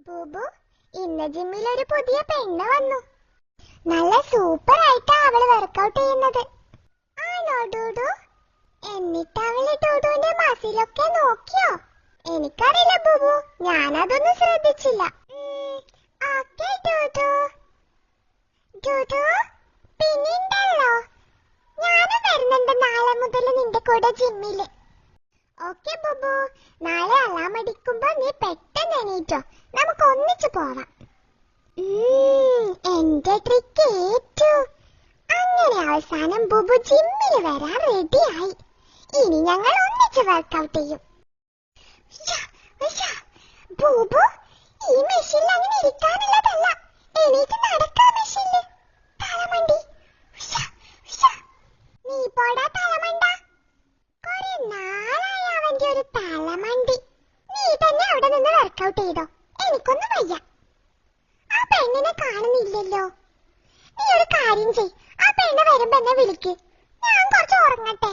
ബൂബു, ഇന്ന് ജിമ്മിൽ ഒരു പുതിയ പെണ്ണ് വന്നു. നല്ല സൂപ്പർ ആയിട്ടാ അവള് വർക്കൗട്ട് ചെയ്യുന്നത്. ആണോ ഡൂഡു? എന്നിട്ട് അവള് ഡൂഡുവിന്റെ മസിലൊക്കെ നോക്കിയോ? എനിക്കറിയില്ല ബൂബു, ഞാനതൊന്നും ശ്രദ്ധിച്ചില്ല. ഓക്കേ ഡൂഡു. ഡൂഡു, പിന്നെയുണ്ടല്ലോ, ഞാനും വരുന്നുണ്ട് നാളെ മുതൽ നിന്റെ കൂടെ ജിമ്മില്. ഓക്കെ ബൂബു, നാളെ അലാം അടിക്കുമ്പോ നീ പെട്ടെന്ന് എണീറ്റോ, നമുക്ക് ഒന്നിച്ചു പോവാം. എന്റെ ട്രിക്ക് ഏറ്റു. അങ്ങനെ അവസാനം ബൂബു ജിമ്മിൽ വരാൻ റെഡിയായി. ഇനി ഞങ്ങൾ ഒന്നിച്ച് വർക്കൗട്ട് ചെയ്യും. ബൂബു, ഈ മെഷീനിൽ അങ്ങനെ ഇരിക്കാനുള്ളതല്ല, എണീറ്റ് നടക്കാം മെഷീനില്. തലമണ്ടി, നീ പോടാ തലമണ്ട. കുറെ നാളായി അവന്റെ ഒരു തലമണ്ടി. നീ തന്നെ അവിടെ നിന്ന് വർക്കൗട്ട് ചെയ്തോ, എനിക്കൊന്നും വയ്യ. ആ പെണ്ണിനെ കാണുന്നില്ലല്ലോ. നീ ഒരു കാര്യം ചെയ്, ആ പെണ്ണ് വരുമ്പോ എന്നെ വിളിക്ക്, ഞാൻ കുറച്ച് ഉറങ്ങട്ടെ.